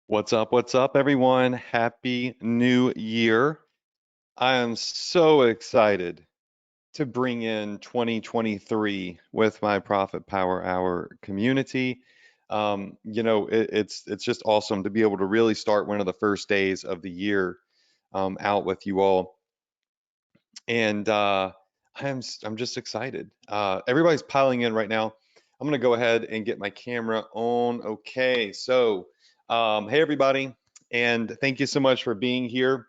What's up, everyone? Happy New Year. I am so excited to bring in 2023 with my Profit Power Hour community. It's just awesome to be able to really start one of the first days of the year out with you all. And I'm just excited. Everybody's piling in right now. I'm gonna go ahead and get my camera on. Okay, so hey everybody, and thank you so much for being here.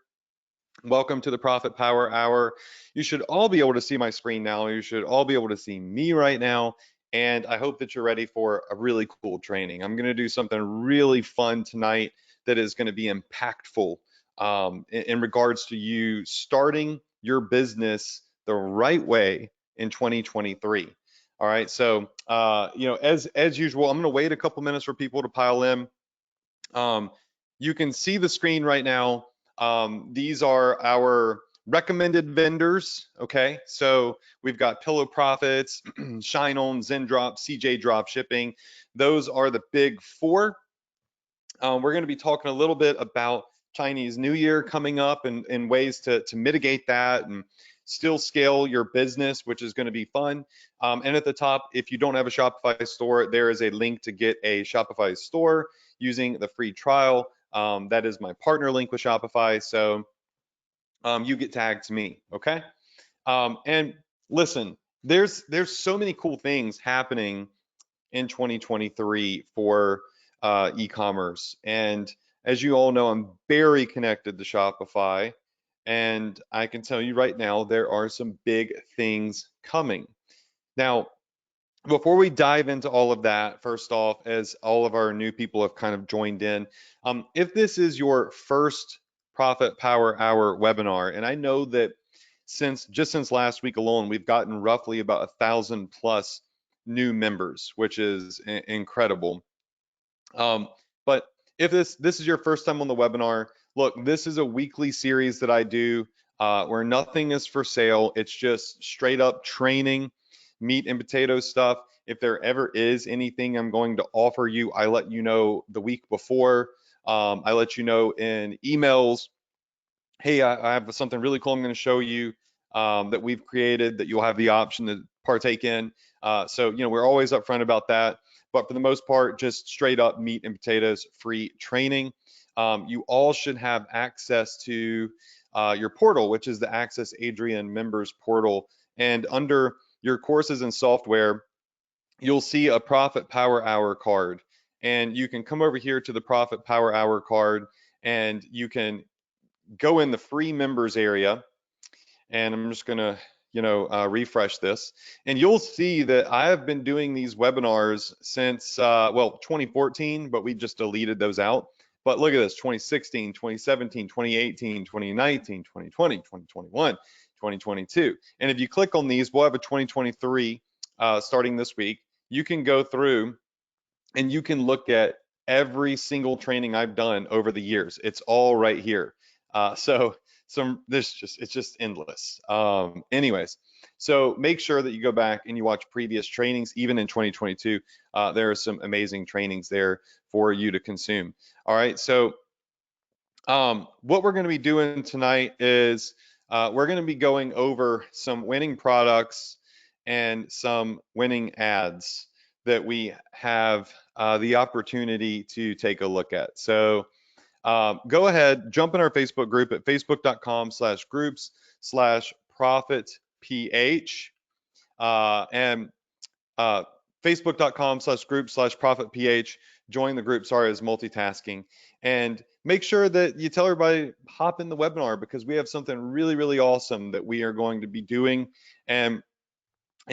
Welcome to the Profit Power Hour. You should all be able to see my screen now. You should all be able to see me right now. And I hope that you're ready for a really cool training. I'm going to do something really fun tonight that is going to be impactful in regards to you starting your business the right way in 2023. All right. So, as usual, I'm going to wait a couple minutes for people to pile in. Um, you can see the screen right now. These are our recommended vendors. Okay, so we've got Pillow Profits, Shine On, Zendrop, CJ Dropshipping. Those are the big four. We're going to be talking a little bit about Chinese New Year coming up and ways to mitigate that and still scale your business, which is going to be fun. And at the top, if you don't have a Shopify store, there is a link to get a Shopify store using the free trial. That is my partner link with Shopify. So you get tagged to me, okay? And listen, there's so many cool things happening in 2023 for e-commerce. And as you all know, I'm very connected to Shopify. And I can tell you right now, there are some big things coming. Now, before we dive into all of that, first off, as all of our new people have kind of joined in, if this is your first Profit Power Hour webinar, and I know that since last week alone, we've gotten roughly about 1,000 plus new members, which is incredible. But if this is your first time on the webinar, look, this is a weekly series that I do where nothing is for sale. It's just straight up training, meat and potato stuff. If there ever is anything I'm going to offer you, I let you know the week before. I let you know in emails. Hey, I have something really cool I'm going to show you that we've created that you'll have the option to partake in. So we're always upfront about that. But for the most part, just straight up meat and potatoes free training. You all should have access to your portal, which is the Access Adrian members portal. And under your courses and software, you'll see a Profit Power Hour card. And you can come over here to the Profit Power Hour card and you can go in the free members area. And I'm just gonna refresh this, and you'll see that I have been doing these webinars since 2014, but we just deleted those out. But look at this: 2016, 2017, 2018, 2019, 2020, 2021, 2022. And if you click on these, we'll have a 2023 starting this week. You can go through and you can look at every single training I've done over the years. It's all right here. So it's just endless. Anyways, so make sure that you go back and you watch previous trainings, even in 2022. There are some amazing trainings there for you to consume. All right, so what we're going to be doing tonight is we're going to be going over some winning products and some winning ads that we have the opportunity to take a look at. So go ahead, jump in our Facebook group at facebook.com/groups/profitph and facebook.com/group/profitph. Join the group. Sorry, I was multitasking. And make sure that you tell everybody, hop in the webinar because we have something really, really awesome that we are going to be doing and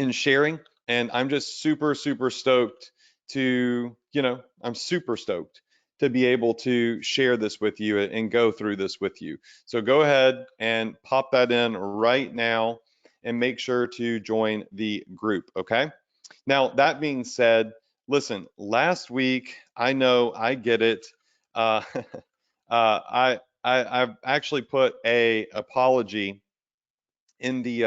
sharing. And I'm just super, super stoked I'm super stoked to be able to share this with you and go through this with you. So go ahead and pop that in right now and make sure to join the group, okay? Now, that being said, listen, last week, I know, I get it. I've actually put a apology in the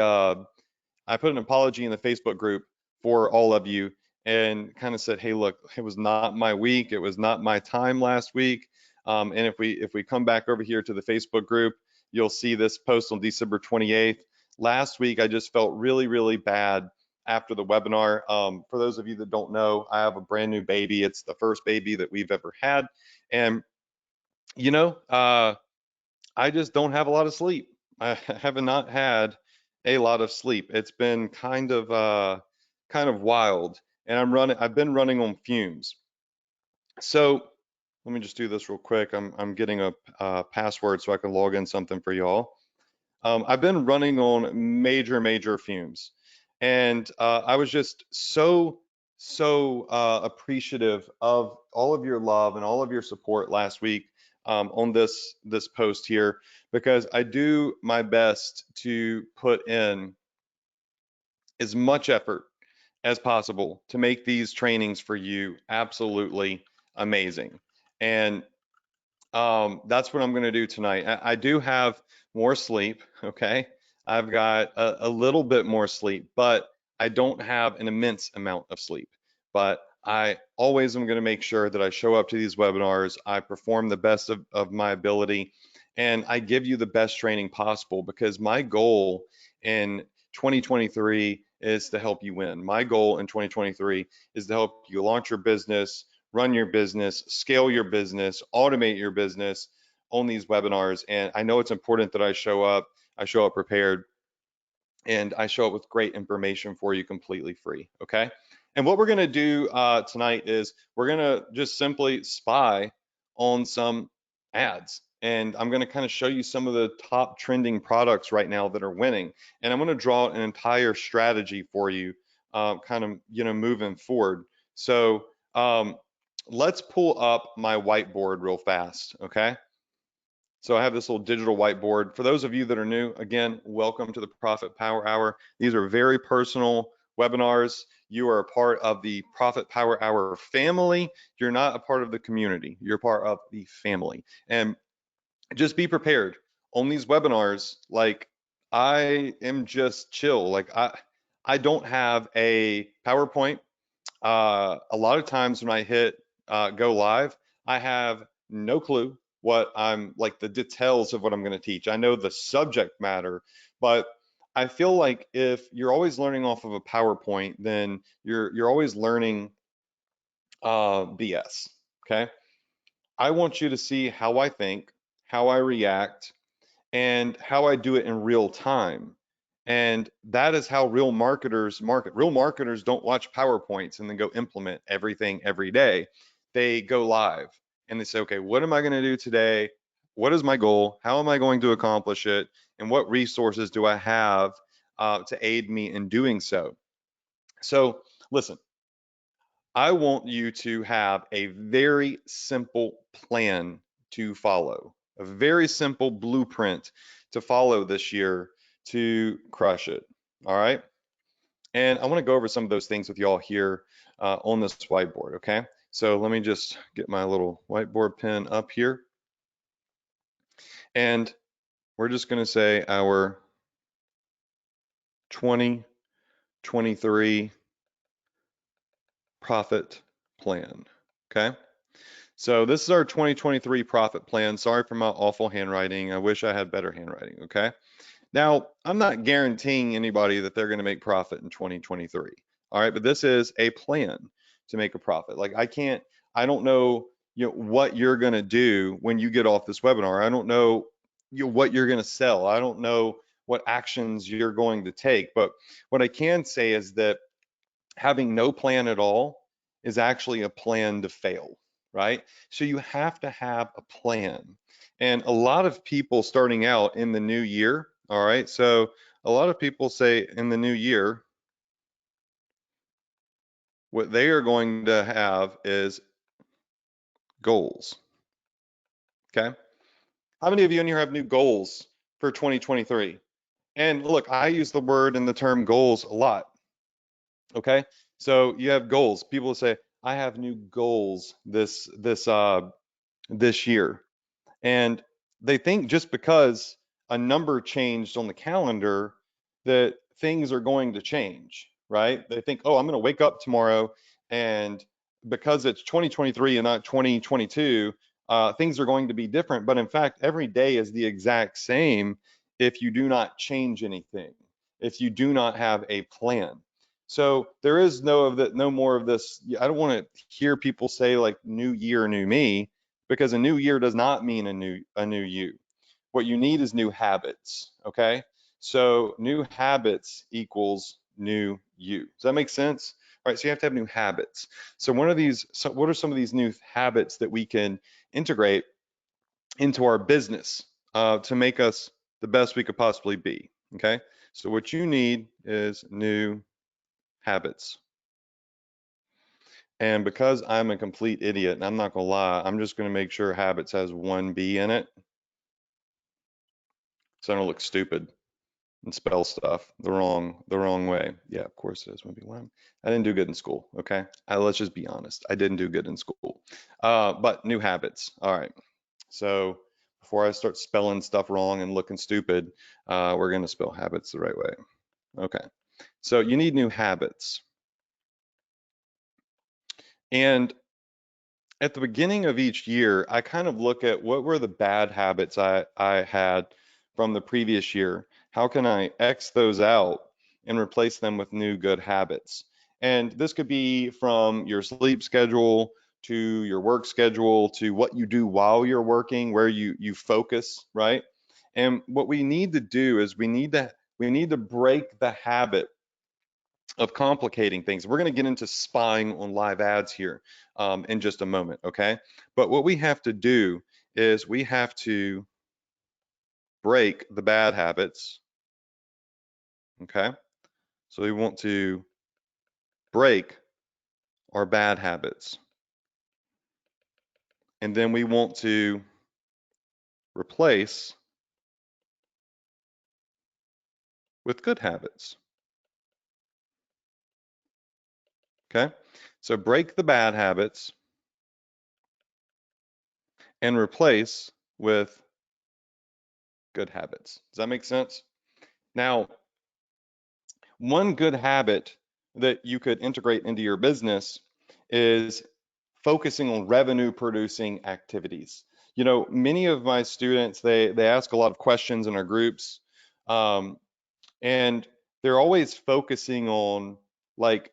I put an apology in the Facebook group for all of you and kind of said, hey, look, it was not my week. It was not my time last week. And if we come back over here to the Facebook group, you'll see this post on December 28th. Last week, I just felt really, really bad after the webinar. For those of you that don't know, I have a brand new baby. It's the first baby that we've ever had. And, you know, I just don't have a lot of sleep. I have not had a lot of sleep. It's been kind of wild. And I've been running on fumes. So let me just do this real quick. I'm getting a password so I can log in something for y'all. I've been running on major fumes, and I was just so appreciative of all of your love and all of your support last week on this post here, because I do my best to put in as much effort as possible to make these trainings for you absolutely amazing. And that's what I'm going to do tonight. I do have more sleep, okay? I've got a little bit more sleep, but I don't have an immense amount of sleep. But I always am going to make sure that I show up to these webinars, I perform the best of my ability, and I give you the best training possible, because my goal in 2023 is to help you win. My goal in 2023 is to help you launch your business, run your business, scale your business, automate your business on these webinars. And I know it's important that I show up prepared, and I show up with great information for you completely free, okay? And what we're gonna do tonight is we're gonna just simply spy on some ads. And I'm gonna kind of show you some of the top trending products right now that are winning. And I'm gonna draw an entire strategy for you, kind of, moving forward. So let's pull up my whiteboard real fast, okay? So I have this little digital whiteboard. For those of you that are new, again, welcome to the Profit Power Hour. These are very personal webinars. You are a part of the Profit Power Hour family. You're not a part of the community. You're part of the family. And just be prepared on these webinars. Like, I am just chill. Like, I don't have a PowerPoint. A lot of times when I hit go live, I have no clue what I'm like, the details of what I'm going to teach. I know the subject matter, but I feel like if you're always learning off of a PowerPoint, then you're always learning BS. Okay. I want you to see how I think, how I react, and how I do it in real time. And that is how real marketers market. Real marketers don't watch PowerPoints and then go implement everything every day. They go live and they say, okay, what am I going to do today? What is my goal? How am I going to accomplish it? And what resources do I have to aid me in doing so? So listen, I want you to have a very simple plan to follow, a very simple blueprint to follow this year to crush it. All right. And I want to go over some of those things with y'all here on this whiteboard. Okay. So let me just get my little whiteboard pen up here. And we're just going to say our 2023 profit plan. Okay. So this is our 2023 profit plan. Sorry for my awful handwriting. I wish I had better handwriting, okay? Now, I'm not guaranteeing anybody that they're going to make profit in 2023. All right, but this is a plan to make a profit. Like, I don't know, what you're going to do when you get off this webinar. I don't know, what you're going to sell. I don't know what actions you're going to take, but what I can say is that having no plan at all is actually a plan to fail, right? So you have to have a plan. And a lot of people starting out in the new year, all right? So a lot of people say in the new year, what they are going to have is goals, okay? How many of you in here have new goals for 2023? And look, I use the word and the term goals a lot, okay? So you have goals. People say, I have new goals this year. And they think just because a number changed on the calendar that things are going to change, right? They think, oh, I'm going to wake up tomorrow, and because it's 2023 and not 2022, things are going to be different. But in fact, every day is the exact same if you do not change anything, if you do not have a plan. So there is no more of this. I don't want to hear people say like new year, new me, because a new year does not mean a new you. What you need is new habits, okay? So new habits equals new you. Does that make sense? All right, so you have to have new habits. So what are some of these new habits that we can integrate into our business to make us the best we could possibly be, okay? So what you need is new habits. And because I'm a complete idiot, and I'm not gonna lie, I'm just gonna make sure habits has one B in it so I don't look stupid and spell stuff the wrong way. Yeah, of course it is. Maybe one. I didn't do good in school. Okay, let's just be honest. I didn't do good in school. But new habits. All right. So before I start spelling stuff wrong and looking stupid, we're gonna spell habits the right way. Okay. So you need new habits. And at the beginning of each year, I kind of look at what were the bad habits I had from the previous year. How can I X those out and replace them with new good habits? And this could be from your sleep schedule to your work schedule to what you do while you're working, where you focus, right? And what we need to do is we need to break the habit of complicating things. We're going to get into spying on live ads here in just a moment, okay? But what we have to do is we have to break the bad habits, okay? So we want to break our bad habits. And then we want to replace with good habits, okay? So break the bad habits and replace with good habits. Does that make sense? Now, one good habit that you could integrate into your business is focusing on revenue producing activities. Many of my students, they ask a lot of questions in our groups, um, and they're always focusing on like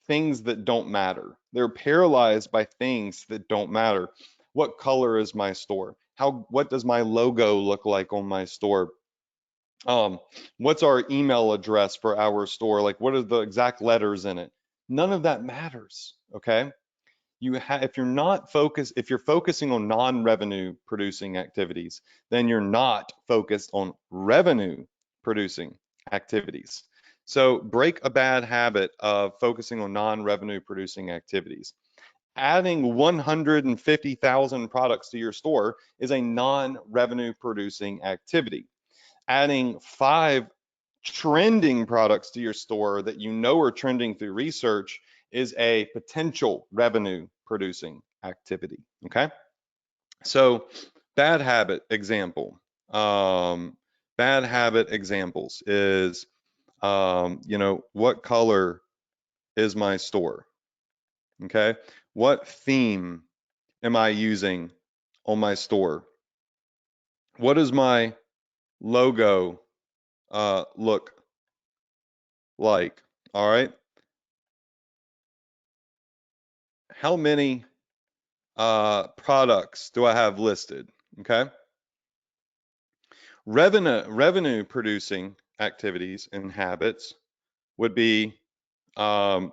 things that don't matter. They're paralyzed by things that don't matter. What color is my store? What does my logo look like on my store? um, what's our email address for our store? Like, what are the exact letters in it? None of that matters, okay? If you're focusing on non-revenue producing activities, then you're not focused on revenue producing activities. So break a bad habit of focusing on non-revenue producing activities. Adding 150,000 products to your store is a non-revenue producing activity. Adding 5 trending products to your store that you know are trending through research is a potential revenue producing activity. Okay. So bad habit example. Bad habit examples is, what color is my store? Okay. What theme am I using on my store? What does my logo look like? All right. How many products do I have listed? Okay. Revenue producing activities and habits would be, um,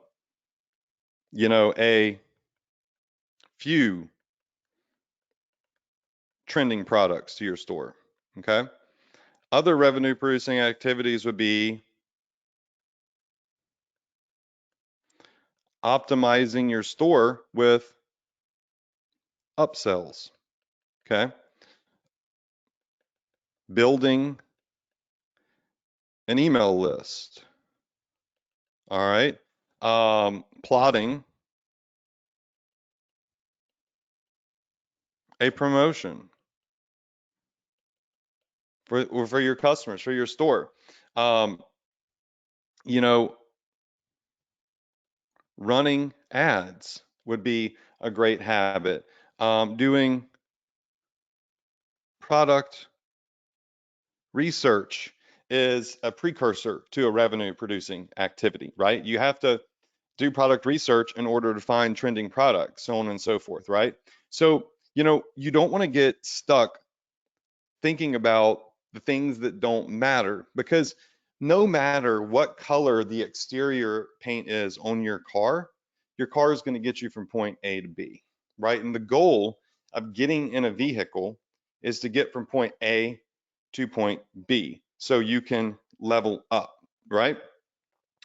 a few trending products to your store. Okay. Other revenue producing activities would be optimizing your store with upsells. Okay. Building an email list. All right. Plotting a promotion for your customers, for your store. Um, you know, Running ads would be a great habit. Doing product research is a precursor to a revenue producing activity, right? You have to do product research in order to find trending products, so on and so forth, right? So, you don't want to get stuck thinking about the things that don't matter, because no matter what color the exterior paint is on your car is going to get you from point A to B, right? And the goal of getting in a vehicle is to get from point A to point B so you can level up, right?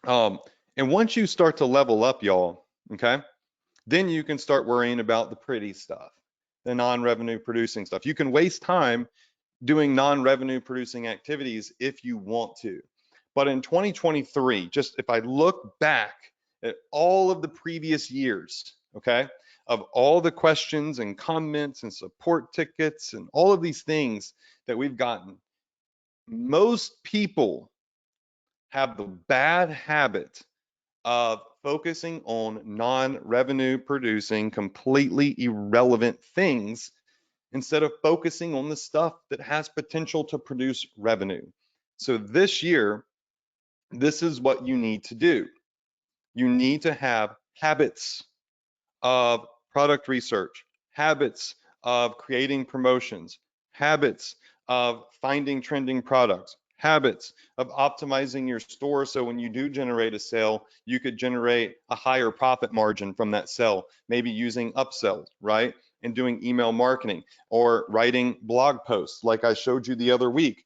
Um, and once you start to level up, y'all, okay, then you can start worrying about the pretty stuff, the non-revenue producing stuff. You can waste time doing non-revenue producing activities if you want to. But in 2023, just if I look back at all of the previous years, okay, of all the questions and comments and support tickets and all of these things that we've gotten, most people have the bad habit of focusing on non-revenue producing, completely irrelevant things instead of focusing on the stuff that has potential to produce revenue. So this year, this is what you need to do. You need to have habits of product research, habits of creating promotions, habits of finding trending products, habits of optimizing your store so when you do generate a sale, you could generate a higher profit margin from that sale, maybe using upsells, right? And doing email marketing or writing blog posts like I showed you the other week.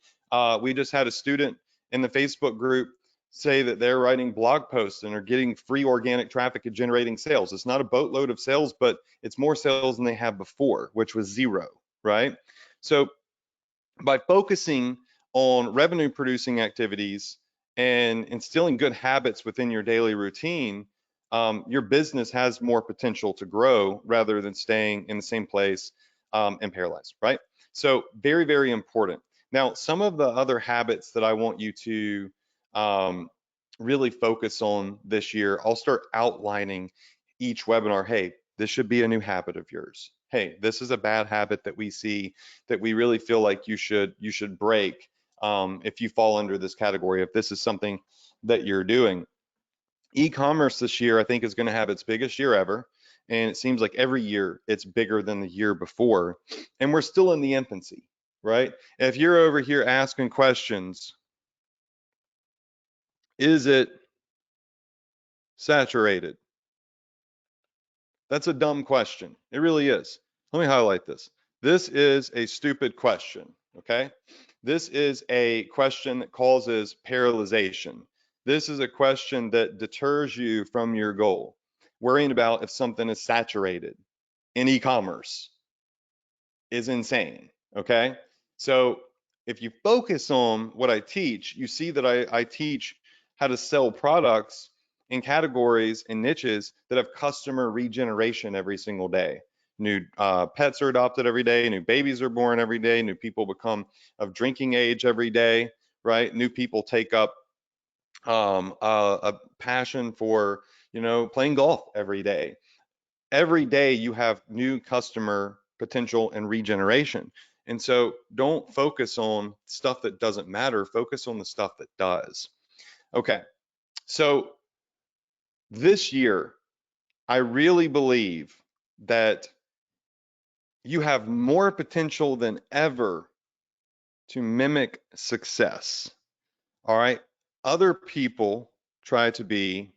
We just had a student in the Facebook group say that they're writing blog posts and are getting free organic traffic and generating sales. It's not a boatload of sales, but it's more sales than they have before, which was zero, right? So by focusing on revenue producing activities and instilling good habits within your daily routine, your business has more potential to grow rather than staying in the same place and paralyzed, right? So very, very important. Now, some of the other habits that I want you to really focus on this year, I'll start outlining each webinar. Hey, this should be a new habit of yours. Hey, this is a bad habit that we see that we really feel like you should break if you fall under this category, if this is something that you're doing. E-commerce this year, I think, is going to have its biggest year ever. And it seems like every year it's bigger than the year before. And we're still in the infancy, right? If you're over here asking questions, is it saturated? That's a dumb question. It really is. Let me highlight this. This is a stupid question, okay? This is a question that causes paralyzation. This is a question that deters you from your goal. Worrying about if something is saturated in e-commerce is insane, okay? So if you focus on what I teach, you see that I teach how to sell products in categories and niches that have customer regeneration every single day. New pets are adopted every day, new babies are born every day, new people become of drinking age every day, right? New people take up a passion for, playing golf every day. Every day you have new customer potential and regeneration. And so don't focus on stuff that doesn't matter, focus on the stuff that does. Okay, so this year, I really believe that you have more potential than ever to mimic success. All right, other people try to be,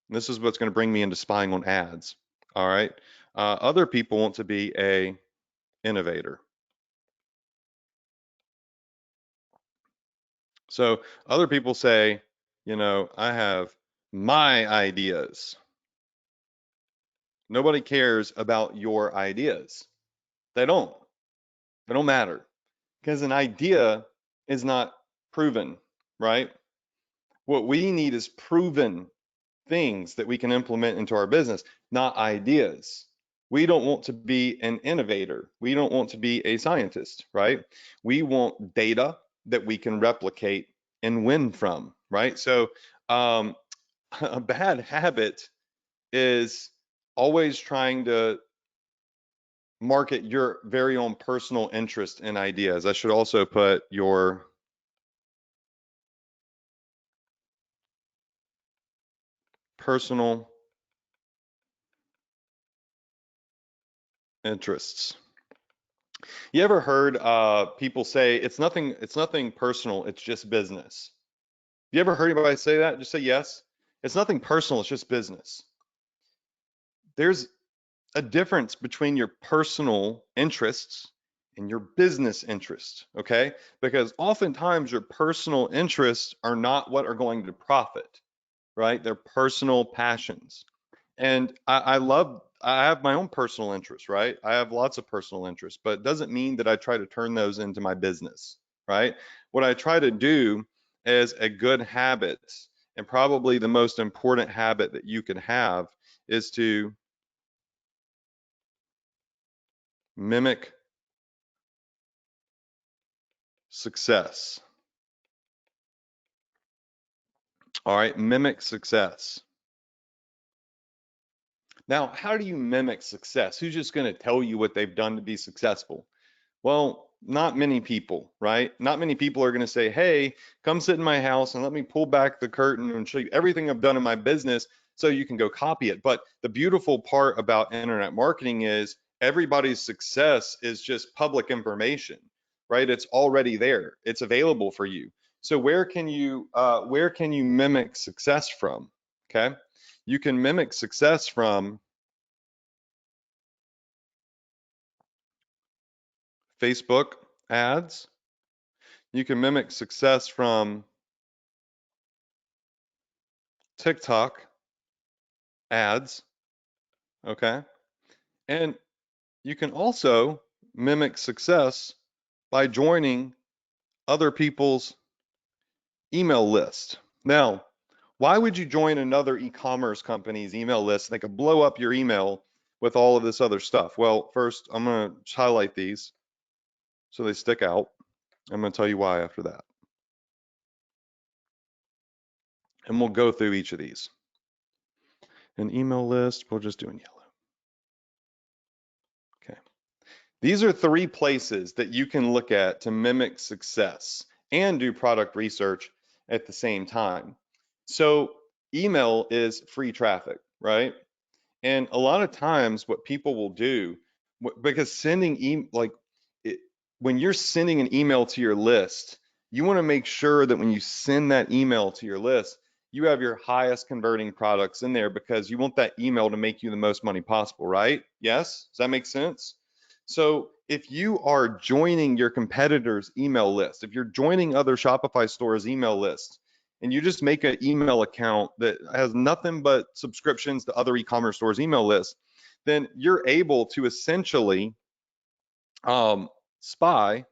this is what's going to bring me into spying on ads. All right, other people want to be a innovator. So other people say, I have my ideas. Nobody cares about your ideas. They don't. They don't matter because an idea is not proven, right? What we need is proven things that we can implement into our business, not ideas. We don't want to be an innovator. We don't want to be a scientist, right? We want data that we can replicate and win from, right? So a bad habit is always trying to market your very own personal interest and ideas. I should also put your personal interests. You ever heard people say it's nothing personal, it's just business? You ever heard anybody say that? Just say yes. It's nothing personal, it's just business. There's a difference between your personal interests and your business interests, okay? Because oftentimes your personal interests are not what are going to profit, right? They're personal passions. And I have my own personal interests, right? I have lots of personal interests, but it doesn't mean that I try to turn those into my business, right? What I try to do is a good habit, and probably the most important habit that you can have is to mimic success. All right, mimic success. Now, how do you mimic success? Who's just going to tell you what they've done to be successful? Well, not many people, right? Not many people are going to say, hey, come sit in my house and let me pull back the curtain and show you everything I've done in my business so you can go copy it. But the beautiful part about internet marketing is everybody's success is just public information, right? It's already there. It's available for you. So where can you mimic success from? Okay. You can mimic success from Facebook ads. You can mimic success from TikTok ads, okay? And you can also mimic success by joining other people's email list. Now, why would you join another e-commerce company's email list? They could blow up your email with all of this other stuff. Well, first, I'm going to highlight these so they stick out. I'm going to tell you why after that. And we'll go through each of these. An email list, we'll just do in yellow. Okay. These are 3 places that you can look at to mimic success and do product research at the same time. So email is free traffic, right? And a lot of times what people will do, because it, when you're sending an email to your list, you want to make sure that when you send that email to your list, you have your highest converting products in there because you want that email to make you the most money possible, right? Yes? Does that make sense? So if you are joining your competitors' email list, if you're joining other Shopify stores' email lists, and you just make an email account that has nothing but subscriptions to other e-commerce stores' email lists, then you're able to essentially spy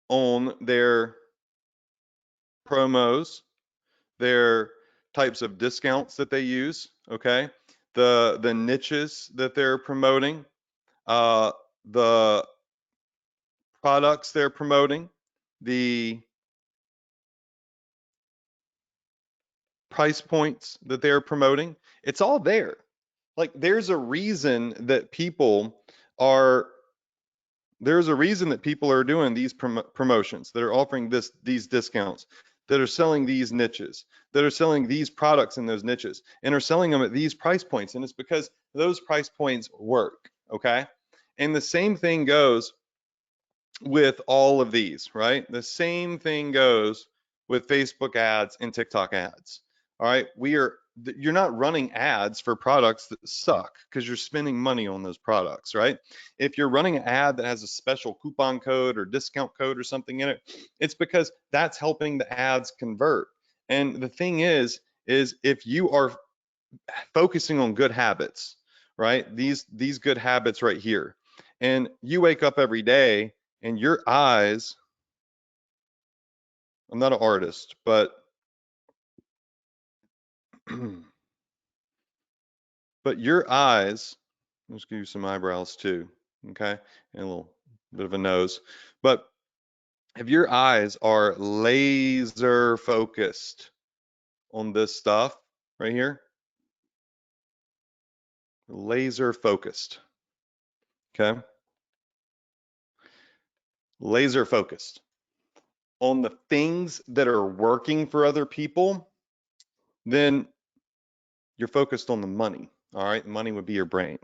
on their promos, their types of discounts that they use, okay? The niches that they're promoting, the products they're promoting, the price points that they're promoting. It's all there. Like are there's a reason that people are doing these promotions, that are offering these discounts, that are selling these niches, that are selling these products in those niches, and are selling them at these price points. And it's because those price points work, okay? And the same thing goes with all of these, right? The same thing goes with Facebook ads and TikTok ads. All right, you're not running ads for products that suck because you're spending money on those products, right? If you're running an ad that has a special coupon code or discount code or something in it, it's because that's helping the ads convert. And the thing is if you are focusing on good habits, right? These good habits right here. And you wake up every day and your eyes, I'm not an artist, but but your eyes, let's give you some eyebrows too, okay? And a little bit of a nose. But if your eyes are laser focused on this stuff right here, laser focused. Okay. Laser focused on the things that are working for other people, then you're focused on the money. All right. Money would be your brain.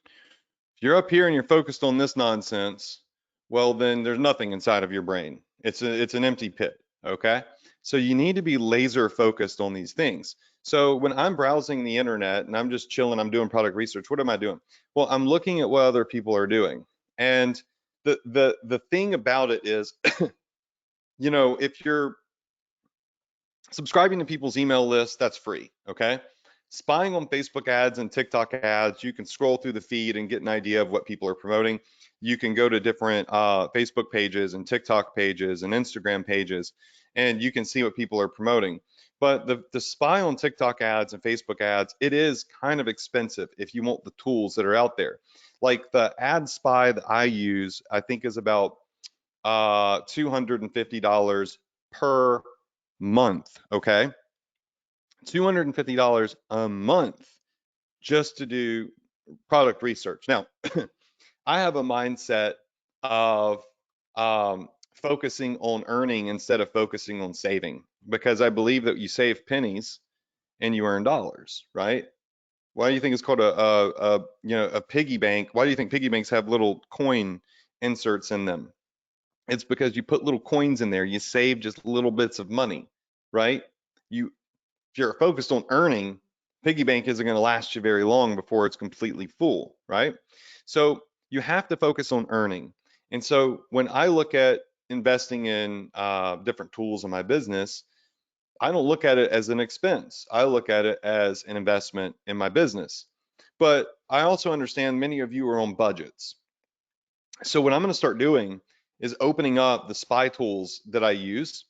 If you're up here and you're focused on this nonsense, well, then there's nothing inside of your brain. It's an empty pit. Okay. So you need to be laser focused on these things. So when I'm browsing the internet and I'm just chilling, I'm doing product research, what am I doing? Well, I'm looking at what other people are doing. And the thing about it is, if you're subscribing to people's email lists, that's free, okay? Spying on Facebook ads and TikTok ads, you can scroll through the feed and get an idea of what people are promoting. You can go to different Facebook pages and TikTok pages and Instagram pages, and you can see what people are promoting. But the spy on TikTok ads and Facebook ads, it is kind of expensive if you want the tools that are out there. Like the ad spy that I use, I think is about $250 per month, okay? $250 a month just to do product research. Now, I have a mindset of focusing on earning instead of focusing on saving because I believe that you save pennies and you earn dollars, right? Why do you think it's called a piggy bank? Why do you think piggy banks have little coin inserts in them? It's because you put little coins in there, you save just little bits of money, right? If you're focused on earning, piggy bank isn't going to last you very long before it's completely full, right? So you have to focus on earning. And so when I look at investing in different tools in my business, I don't look at it as an expense. I look at it as an investment in my business. But I also understand many of you are on budgets. So what I'm going to start doing is opening up the spy tools that I use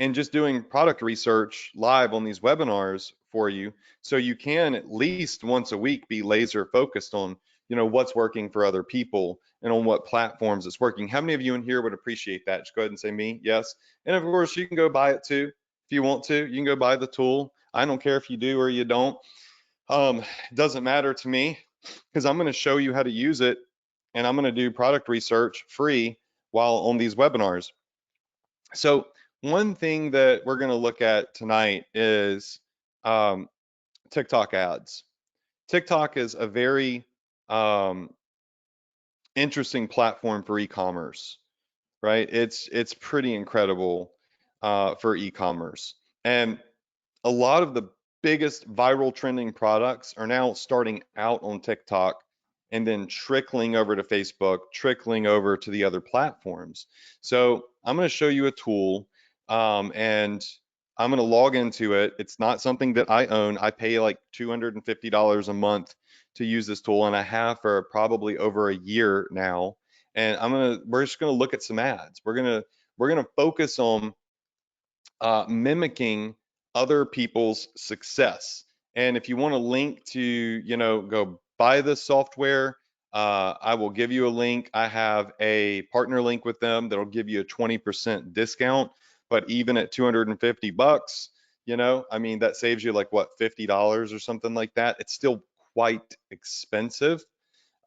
and just doing product research live on these webinars for you so you can at least once a week be laser focused on what's working for other people and on what platforms it's working. How many of you in here would appreciate that? Just go ahead and say me. Yes. And of course you can go buy it too if you want to. You can go buy the tool. I don't care if you do or you don't. It doesn't matter to me because I'm going to show you how to use it, and I'm going to do product research free while on these webinars. So one thing that we're going to look at tonight is TikTok ads. TikTok is a very interesting platform for e-commerce, right? It's pretty incredible for e-commerce, and a lot of the biggest viral trending products are now starting out on TikTok and then trickling over to Facebook, trickling over to the other platforms. So I'm going to show you a tool, and I'm going to log into it. It's not something that I own. I pay like $250 a month to use this tool, and I have for probably over a year now. And we're just going to look at some ads. We're going to focus on mimicking other people's success. And if you want a link to, go buy this software, I will give you a link. I have a partner link with them that'll give you a 20% discount. But even at 250 bucks, that saves you like what, $50 or something like that. It's still quite expensive.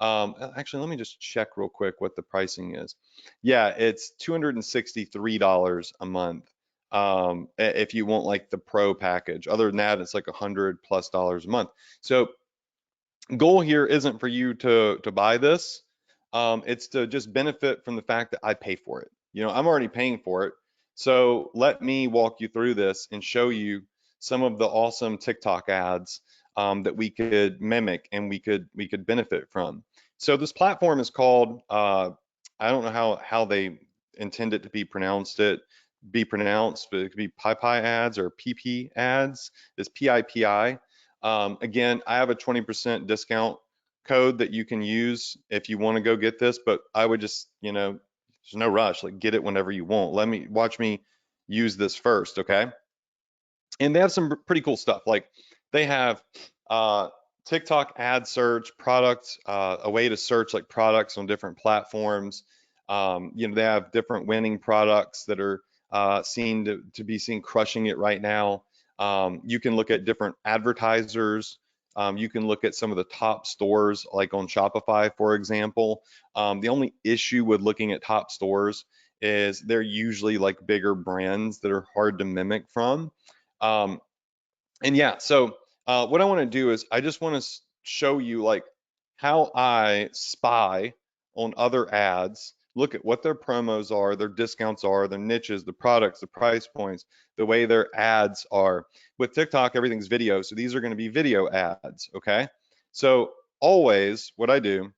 Actually, let me just check real quick what the pricing is. Yeah, it's $263 a month if you want like the pro package. Other than that, it's like $100+ a month. So goal here isn't for you to buy this. It's to just benefit from the fact that I pay for it. I'm already paying for it. So let me walk you through this and show you some of the awesome TikTok ads that we could mimic and we could benefit from. So this platform is called I don't know how they intend it to be pronounced, but it could be PiPi ads or PP ads. It's PIPI. Again, I have a 20% discount code that you can use if you want to go get this, but I would just, there's no rush, like get it whenever you want. Watch me use this first, okay? And they have some pretty cool stuff. Like they have TikTok ad search products, a way to search like products on different platforms. They have different winning products that are seen to be seen crushing it right now. You can look at different advertisers You can look at some of the top stores, like on Shopify, for example. The only issue with looking at top stores is they're usually like bigger brands that are hard to mimic from. Um, and yeah, so what I want to do is I just want to show you like how I spy on other ads, look at what their promos are, their discounts are, their niches, the products, the price points, the way their ads are. With TikTok, everything's video, so these are going to be video ads, okay? So always what I do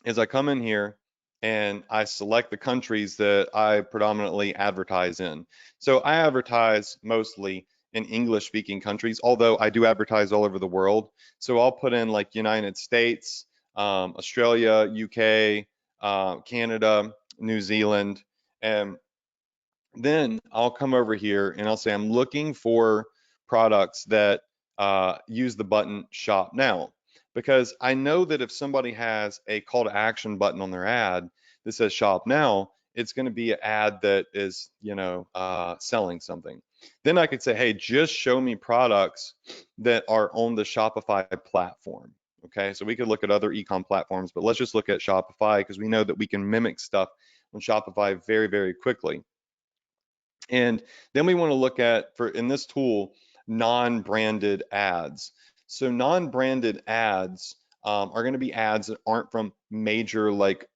is I come in here and I select the countries that I predominantly advertise in. So I advertise mostly in English speaking countries, although I do advertise all over the world. So I'll put in like United States, Australia, UK, Canada, New Zealand, and then I'll come over here and I'll say I'm looking for products that use the button shop now, because I know that if somebody has a call to action button on their ad that says shop now, it's going to be an ad that is, selling something. Then I could say, hey, just show me products that are on the Shopify platform. Okay, so we could look at other ecom platforms, but let's just look at Shopify because we know that we can mimic stuff on Shopify very, very quickly. And then we want to look at, for in this tool, non-branded ads. So non-branded ads are going to be ads that aren't from major, like,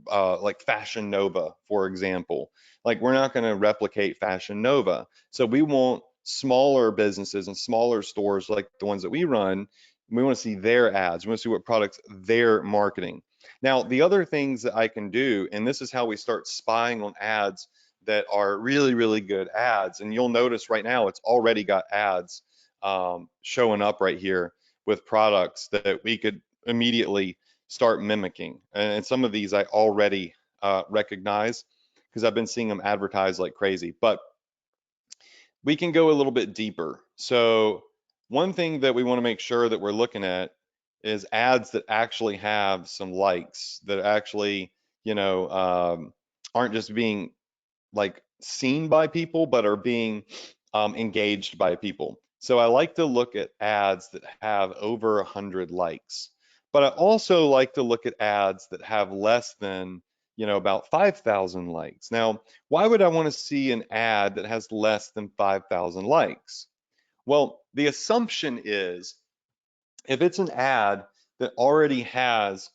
like Fashion Nova, for example. Like we're not going to replicate Fashion Nova. So we want smaller businesses and smaller stores like the ones that we run. We want to see their ads. We want to see what products they're marketing. Now, the other things that I can do, and this is how we start spying on ads that are really, really good ads. And you'll notice right now it's already got ads showing up right here with products that we could immediately start mimicking. And some of these I already recognize because I've been seeing them advertised like crazy. But we can go a little bit deeper. So one thing that we want to make sure that we're looking at is ads that actually have some likes, that actually, aren't just being like seen by people, but are being engaged by people. So I like to look at ads that have over 100 likes, but I also like to look at ads that have less than, about 5,000 likes. Now, why would I want to see an ad that has less than 5,000 likes? Well, the assumption is if it's an ad that already has,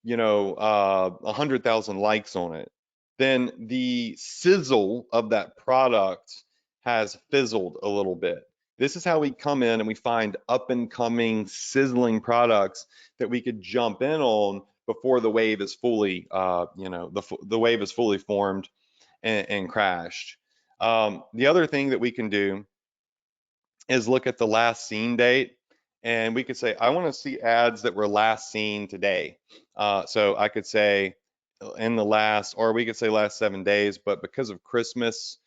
100,000 likes on it, then the sizzle of that product has fizzled a little bit. This is how we come in and we find up and coming sizzling products that we could jump in on before the wave is fully, the wave is fully formed and crashed. The other thing that we can do is look at the last seen date, and we could say, I want to see ads that were last seen today. So I could say in the last, or we could say last 7 days, but because of Christmas,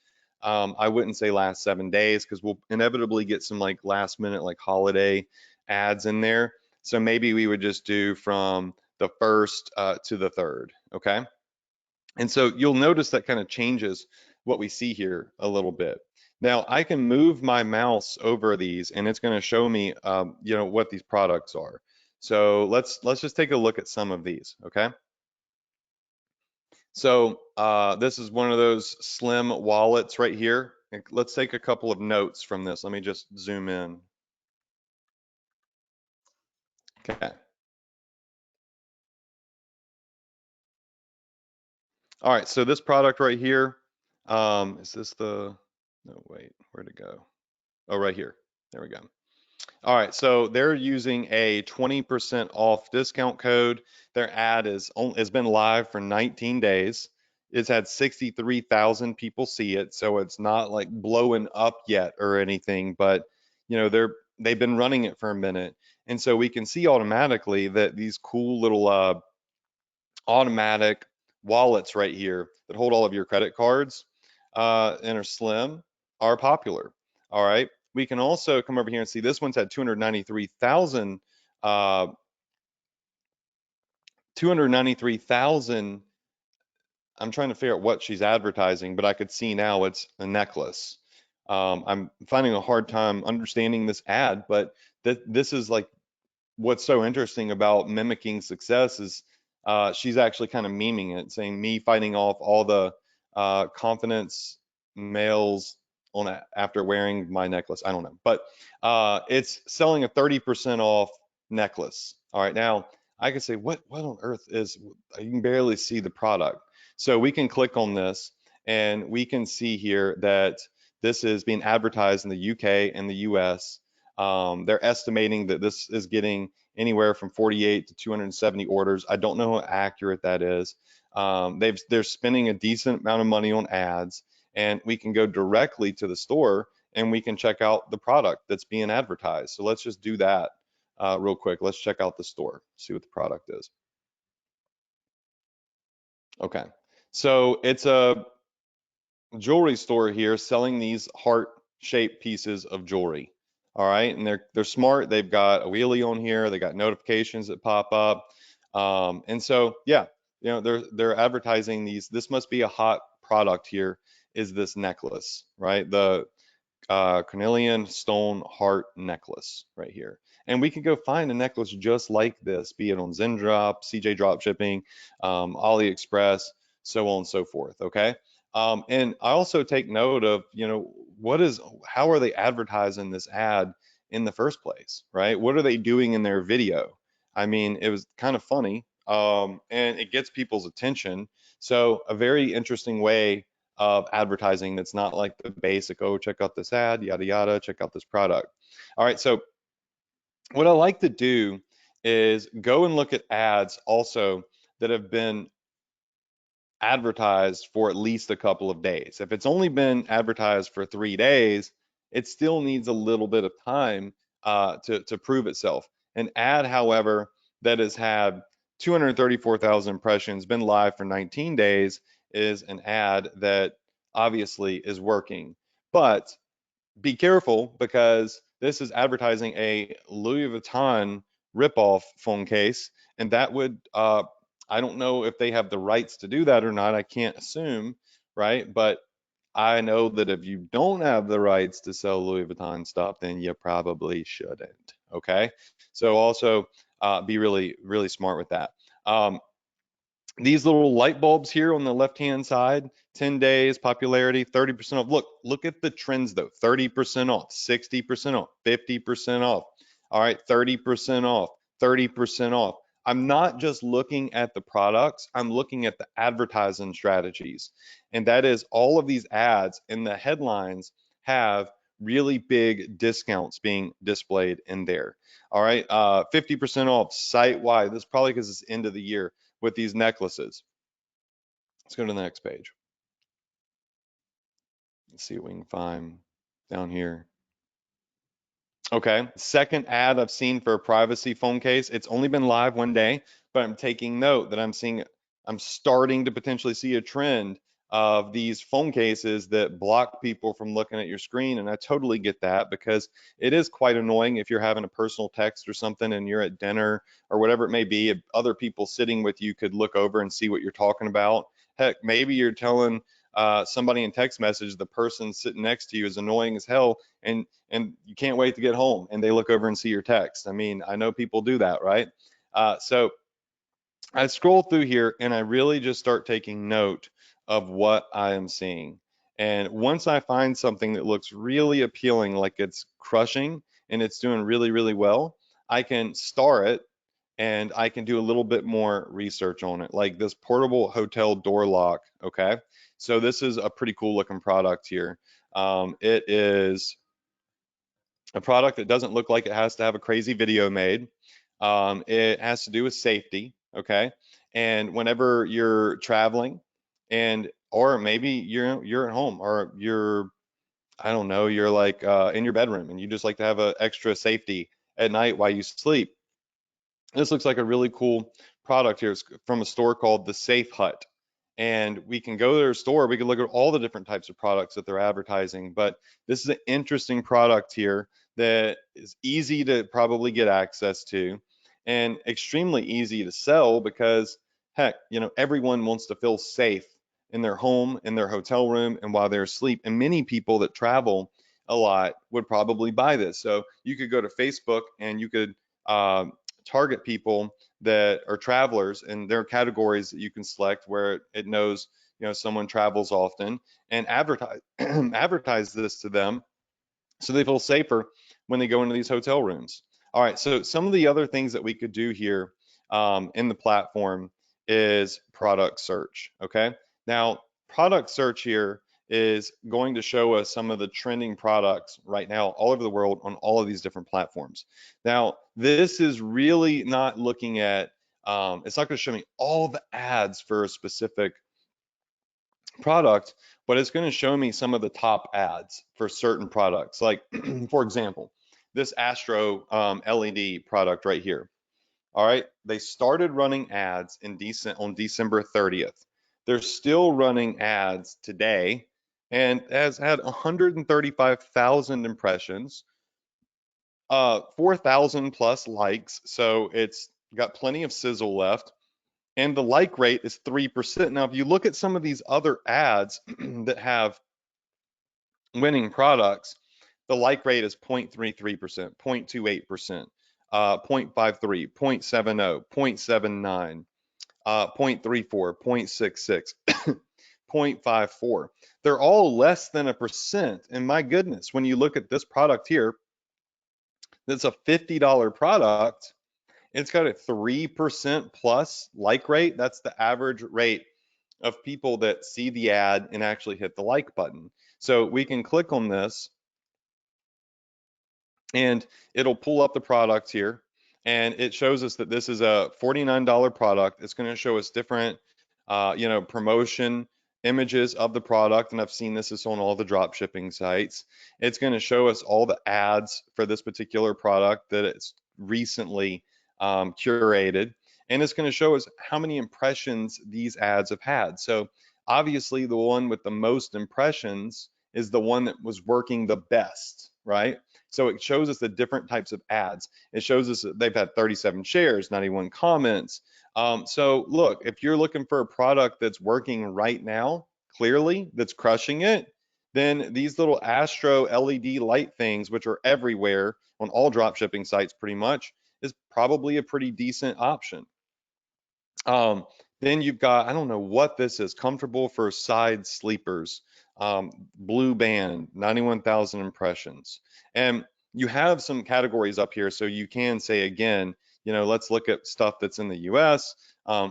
I wouldn't say last 7 days because we'll inevitably get some like last minute like holiday ads in there. So maybe we would just do from the 1st to the 3rd, okay? And so you'll notice that kind of changes what we see here a little bit. Now I can move my mouse over these and it's going to show me, what these products are. So let's just take a look at some of these, okay? So this is one of those slim wallets right here. Let's take a couple of notes from this. Let me just zoom in. Okay. All right, so this product right here, is this the, no, wait, where'd it go? Oh, right here. There we go. All right, so they're using a 20% off discount code. Their ad has been live for 19 days. It's had 63,000 people see it, so it's not like blowing up yet or anything, but they've been running it for a minute. And so we can see automatically that these cool little automatic wallets right here that hold all of your credit cards and are slim are popular. All right. We can also come over here and see this one's had 293,000 293,000. I'm trying to figure out what she's advertising, but I could see now it's a necklace. I'm finding a hard time understanding this ad, but this is like what's so interesting about mimicking success is she's actually kind of memeing it, saying me fighting off all the confidence males after wearing my necklace. I don't know, but it's selling a 30% off necklace. All right, now I can say, what on earth is? You can barely see the product, so we can click on this and we can see here that this is being advertised in the UK and the US. They're estimating that this is getting anywhere from 48 to 270 orders. I don't know how accurate that is. They're spending a decent amount of money on ads, and we can go directly to the store and we can check out the product that's being advertised. So let's just do that real quick. Let's check out the store, see what the product is. Okay, so it's a jewelry store here selling these heart-shaped pieces of jewelry. All right, and they're smart. They've got a wheelie on here. They got notifications that pop up, and so yeah, they're advertising these. This must be a hot product here. Is this necklace, right? The carnelian stone heart necklace right here. And we could go find a necklace just like this, be it on Zendrop, CJ Dropshipping, AliExpress, so on and so forth. Okay. And I also take note of, how are they advertising this ad in the first place, right? What are they doing in their video? I mean, it was kind of funny, and it gets people's attention. So a very interesting way of advertising that's not like the basic, oh, check out this ad, yada, yada, check out this product. All right, so what I like to do is go and look at ads also that have been advertised for at least a couple of days. If it's only been advertised for 3 days, it still needs a little bit of time to prove itself. An ad, however, that has had 234,000 impressions, been live for 19 days, is an ad that obviously is working. But be careful because this is advertising a Louis Vuitton ripoff phone case, and that would I don't know if they have the rights to do that or not. I can't assume, right? But I know that if you don't have the rights to sell Louis Vuitton stuff, then you probably shouldn't. Okay, so also be really, really smart with that. These little light bulbs here on the left-hand side, 10 days, popularity, 30% off. Look at the trends though, 30% off, 60% off, 50% off. All right, 30% off, 30% off. I'm not just looking at the products, I'm looking at the advertising strategies. And that is all of these ads in the headlines have really big discounts being displayed in there. All right, 50% off site-wide. This is probably because it's end of the year with these necklaces. Let's go to the next page. Let's see what we can find down here. Okay, second ad I've seen for a privacy phone case. It's only been live 1 day, but I'm taking note that I'm starting to potentially see a trend of these phone cases that block people from looking at your screen. And I totally get that because it is quite annoying if you're having a personal text or something and you're at dinner or whatever it may be. If other people sitting with you could look over and see what you're talking about. Heck, maybe you're telling somebody in text message the person sitting next to you is annoying as hell, and you can't wait to get home and they look over and see your text. I mean, I know people do that, right? So I scroll through here and I really just start taking note of what I am seeing. And once I find something that looks really appealing, like it's crushing and it's doing really, really well, I can star it and I can do a little bit more research on it, like this portable hotel door lock. Okay, so this is a pretty cool looking product here. It is a product that doesn't look like it has to have a crazy video made. It has to do with safety, okay? And whenever you're traveling, and or maybe you're at home, or I don't know, you're like in your bedroom, and you just like to have a extra safety at night while you sleep. This looks like a really cool product here. It's from a store called the Safe Hut. And we can go to their store, we can look at all the different types of products that they're advertising. But this is an interesting product here that is easy to probably get access to and extremely easy to sell because, heck, everyone wants to feel safe in their home, in their hotel room, and while they're asleep. And many people that travel a lot would probably buy this. So you could go to Facebook and you could target people that are travelers, and there are categories that you can select where it knows, someone travels often, and advertise advertise this to them so they feel safer when they go into these hotel rooms. All right, so some of the other things that we could do here in the platform is product search. Okay, now product search here is going to show us some of the trending products right now all over the world on all of these different platforms. Now, this is really not looking at, it's not going to show me all the ads for a specific product, but it's going to show me some of the top ads for certain products. Like, for example, this Astro LED product right here. All right, they started running ads on December 30th. They're still running ads today and has had 135,000 impressions, 4,000 plus likes. So it's got plenty of sizzle left, and the like rate is 3%. Now, if you look at some of these other ads that have winning products, the like rate is 0.33%, 0.28%, 0.53, 0.70, 0.79, 0.34, 0.66, 0.54. They're all less than a percent. And my goodness, when you look at this product here, that's a $50 product. It's got a 3% plus like rate. That's the average rate of people that see the ad and actually hit the like button. So we can click on this and it'll pull up the product here, and it shows us that this is a $49 product. It's going to show us different promotion images of the product, and I've seen this is on all the drop shipping sites. It's going to show us all the ads for this particular product that it's recently curated, and it's going to show us how many impressions these ads have had. So obviously the one with the most impressions is the one that was working the best, right? So it shows us the different types of ads. It shows us that they've had 37 shares, 91 comments. So look, if you're looking for a product that's working right now, clearly that's crushing it, then these little Astro LED light things, which are everywhere on all drop shipping sites pretty much, is probably a pretty decent option. Then you've got, I don't know what this is, comfortable for side sleepers, blue band, 91,000 impressions. And you have some categories up here, so you can say again, let's look at stuff that's in the US.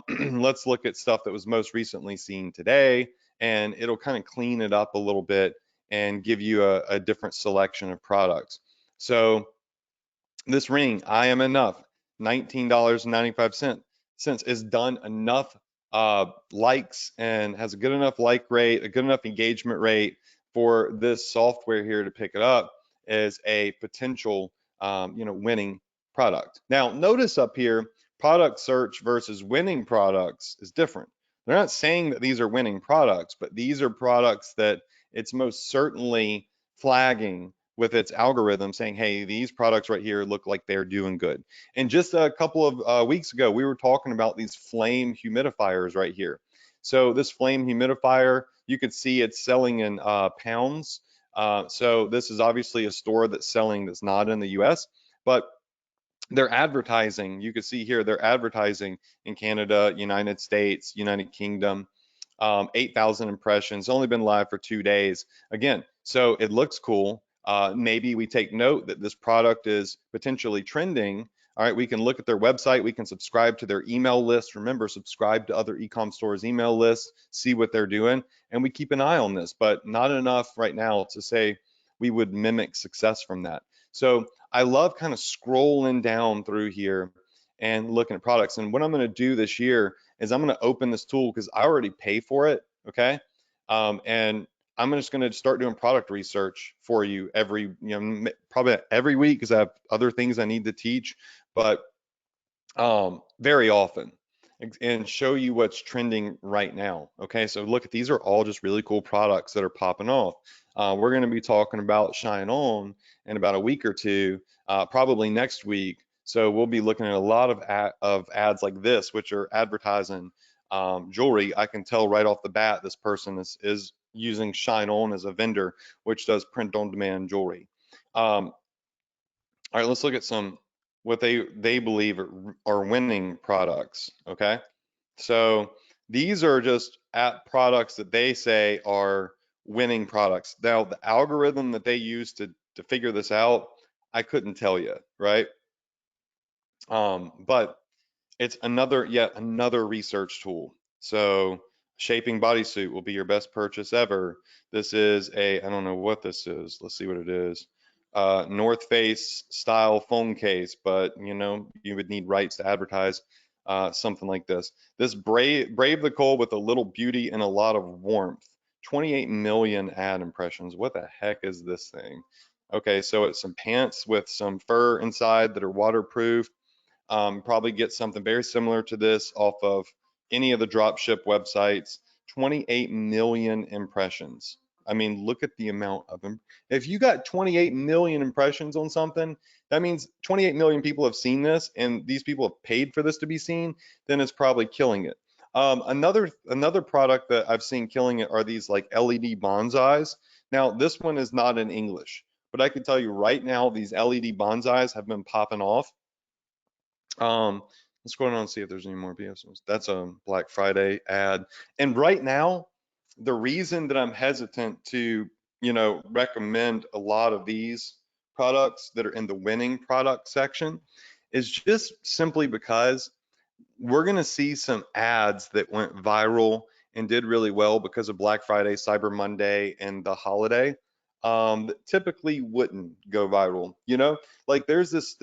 Let's look at stuff that was most recently seen today, and it'll kind of clean it up a little bit and give you a different selection of products. So this ring, I Am Enough, $19.95 is done enough likes and has a good enough like rate, a good enough engagement rate for this software here to pick it up as a potential winning product. Now notice up here, product search versus winning products is different. They're not saying that these are winning products, but these are products that it's most certainly flagging with its algorithm saying, hey, these products right here look like they're doing good. And just a couple of weeks ago, we were talking about these flame humidifiers right here. So this flame humidifier, you could see it's selling in pounds. So this is obviously a store that's selling that's not in the US, but they're advertising. You can see here, they're advertising in Canada, United States, United Kingdom, 8,000 impressions, only been live for 2 days. Again, so it looks cool. Maybe we take note that this product is potentially trending. All right, we can look at their website, we can subscribe to their email list. Remember, subscribe to other ecom stores' email lists, see what they're doing, and we keep an eye on this, but not enough right now to say we would mimic success from that. So I love kind of scrolling down through here and looking at products. And what I'm going to do this year is I'm going to open this tool because I already pay for it, okay? And I'm just going to start doing product research for you probably every week because I have other things I need to teach, but very often, and show you what's trending right now. Okay, so look at these are all just really cool products that are popping off. We're going to be talking about Shine On in about a week or two, probably next week. So we'll be looking at a lot of ads like this, which are advertising jewelry. I can tell right off the bat this person is using Shine On as a vendor, which does print on demand jewelry. All right, let's look at some what they believe are winning products. Okay, so these are just app products that they say are winning products. Now, the algorithm that they use to figure this out, I couldn't tell you, right? But it's yet another research tool. So shaping bodysuit will be your best purchase ever. This is I don't know what this is. Let's see what it is. North Face style phone case, but you know, you would need rights to advertise something like this. This brave the cold with a little beauty and a lot of warmth. 28 million ad impressions. What the heck is this thing? Okay, so it's some pants with some fur inside that are waterproof. Probably get something very similar to this off of any of the dropship websites. 28 million impressions. I mean, look at the amount of them. If you got 28 million impressions on something, that means 28 million people have seen this, and these people have paid for this to be seen. Then it's probably killing it. Another product that I've seen killing it are these like LED bonsais. Now, this one is not in English, but I can tell you right now, these LED bonsais have been popping off. Let's go on and see if there's any more BSOs. That's a Black Friday ad. And right now, the reason that I'm hesitant to, recommend a lot of these products that are in the winning product section is just simply because we're going to see some ads that went viral and did really well because of Black Friday, Cyber Monday, and the holiday, that typically wouldn't go viral. Like there's this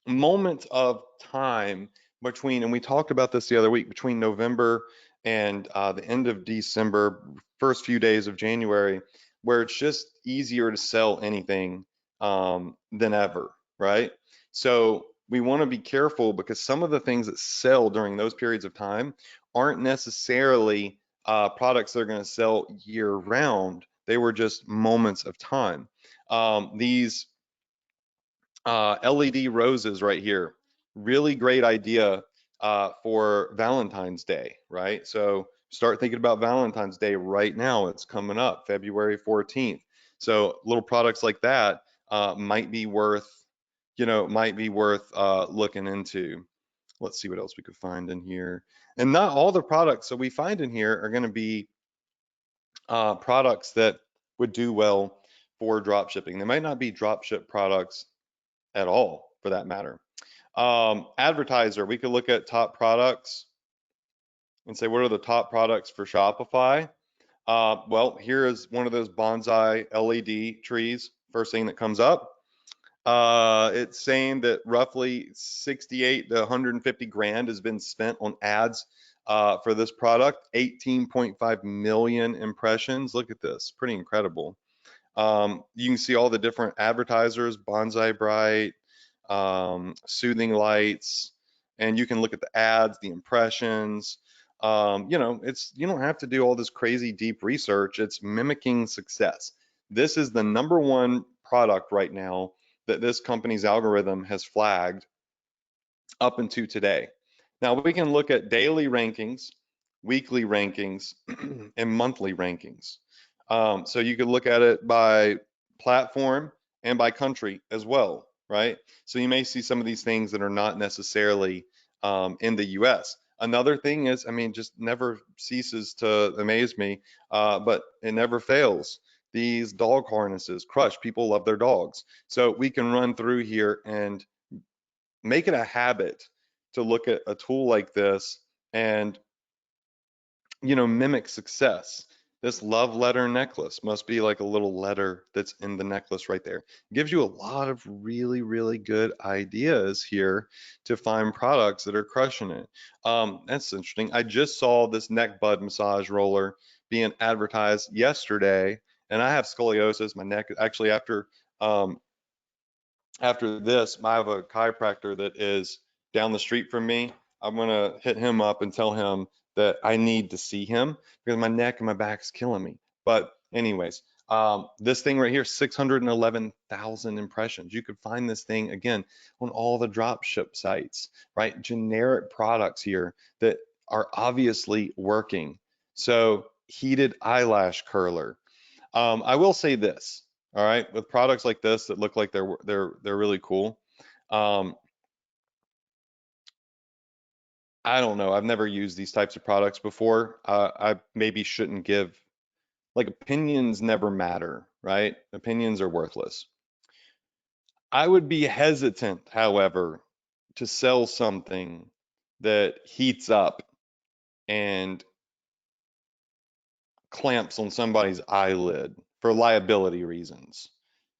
moment of time between, and we talked about this the other week, between November and the end of December, first few days of January, where it's just easier to sell anything than ever, right? So we want to be careful because some of the things that sell during those periods of time aren't necessarily products that are going to sell year round. They were just moments of time. These LED roses right here. Really great idea for Valentine's Day, right? So start thinking about Valentine's Day right now. It's coming up, February 14th. So little products like that might be worth, looking into. Let's see what else we could find in here. And not all the products that we find in here are going to be products that would do well for drop shipping. They might not be drop ship products at all, for that matter. Advertiser, we could look at top products and say, what are the top products for Shopify? Well, here is one of those bonsai LED trees, first thing that comes up. It's saying that roughly 68 to 150 grand has been spent on ads for this product, 18.5 million impressions. Look at this, pretty incredible. You can see all the different advertisers, Bonsai Bright, Soothing Lights, and you can look at the ads, the impressions. You don't have to do all this crazy deep research. It's mimicking success. This is the number one product right now that this company's algorithm has flagged up into today. Now we can look at daily rankings, weekly rankings, and monthly rankings. So you could look at it by platform and by country as well, right? So you may see some of these things that are not necessarily in the US. Another thing is, I mean, just never ceases to amaze me, but it never fails. These dog harnesses, Crush, people love their dogs. So we can run through here and make it a habit to look at a tool like this and mimic success. This love letter necklace must be like a little letter that's in the necklace right there. It gives you a lot of really, really good ideas here to find products that are crushing it. That's interesting. I just saw this neck bud massage roller being advertised yesterday, and I have scoliosis. My neck, actually, after this, I have a chiropractor that is down the street from me. I'm gonna hit him up and tell him that I need to see him because my neck and my back is killing me. But anyways, this thing right here, 611,000 impressions. You could find this thing again on all the drop ship sites, right? Generic products here that are obviously working. So heated eyelash curler. I will say this, all right, with products like this that look like they're really cool. Um, I don't know. I've never used these types of products before. I maybe shouldn't give, like, opinions never matter, right? Opinions are worthless. I would be hesitant, however, to sell something that heats up and clamps on somebody's eyelid for liability reasons.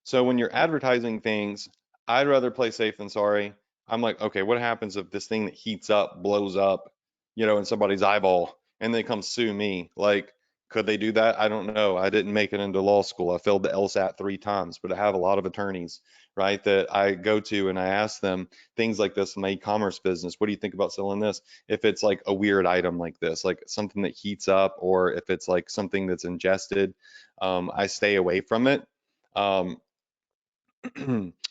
So when you're advertising things, I'd rather play safe than sorry. I'm like, okay, what happens if this thing that heats up blows up, in somebody's eyeball and they come sue me? Like, could they do that? I don't know. I didn't make it into law school. I failed the LSAT 3 times, but I have a lot of attorneys, right, that I go to and I ask them things like this in my e-commerce business. What do you think about selling this? If it's like a weird item like this, like something that heats up, or if it's like something that's ingested, I stay away from it. Um,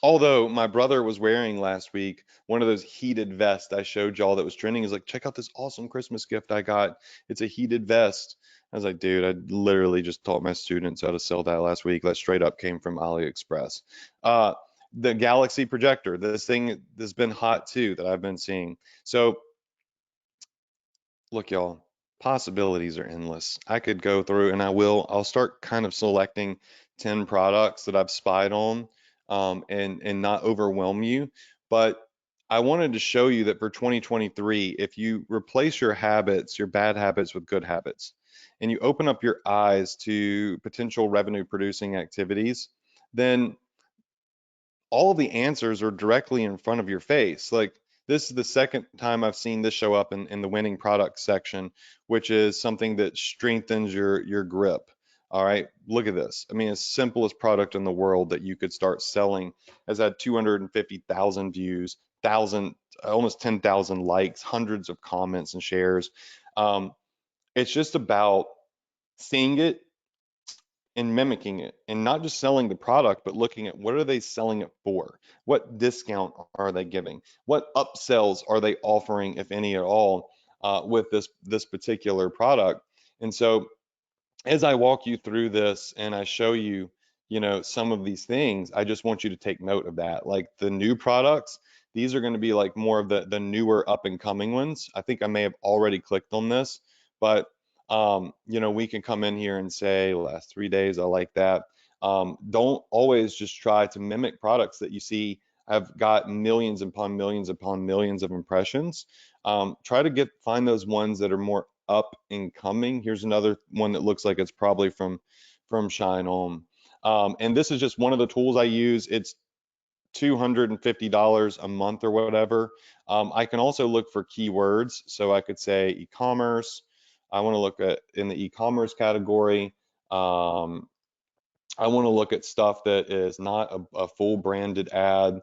Although my brother was wearing last week one of those heated vests I showed y'all that was trending. He's like, check out this awesome Christmas gift I got. It's a heated vest. I was like, dude, I literally just taught my students how to sell that last week. That straight up came from AliExpress. Uh, the Galaxy projector, this thing has been hot too that I've been seeing. So look, y'all, possibilities are endless. I could go through and I will. I'll start kind of selecting 10 products that I've spied on, and not overwhelm you. But I wanted to show you that for 2023, if you replace your habits, your bad habits with good habits, and you open up your eyes to potential revenue producing activities, then all of the answers are directly in front of your face. Like, this is the second time I've seen this show up in the winning product section, which is something that strengthens your grip. All right, look at this. I mean, it's simplest product in the world that you could start selling has had 250,000 views, thousand, almost 10,000 likes, hundreds of comments and shares. Um, it's just about seeing it and mimicking it, and not just selling the product, but looking at what are they selling it for? What discount are they giving? What upsells are they offering, if any at all, with this particular product? And so as I walk you through this and I show you, some of these things, I just want you to take note of that. Like the new products, these are going to be like more of the newer up and coming ones. I think I may have already clicked on this, but we can come in here and say last 3 days, I like that. Don't always just try to mimic products that you see have got millions upon millions of impressions. Try to find those ones that are more up and coming. Here's another one that looks like it's probably from Shine Home. And this is just one of the tools I use. It's $250 a month or whatever. I can also look for keywords. So I could say e-commerce. I want to look at in the e-commerce category. Um, I want to look at stuff that is not a full branded ad.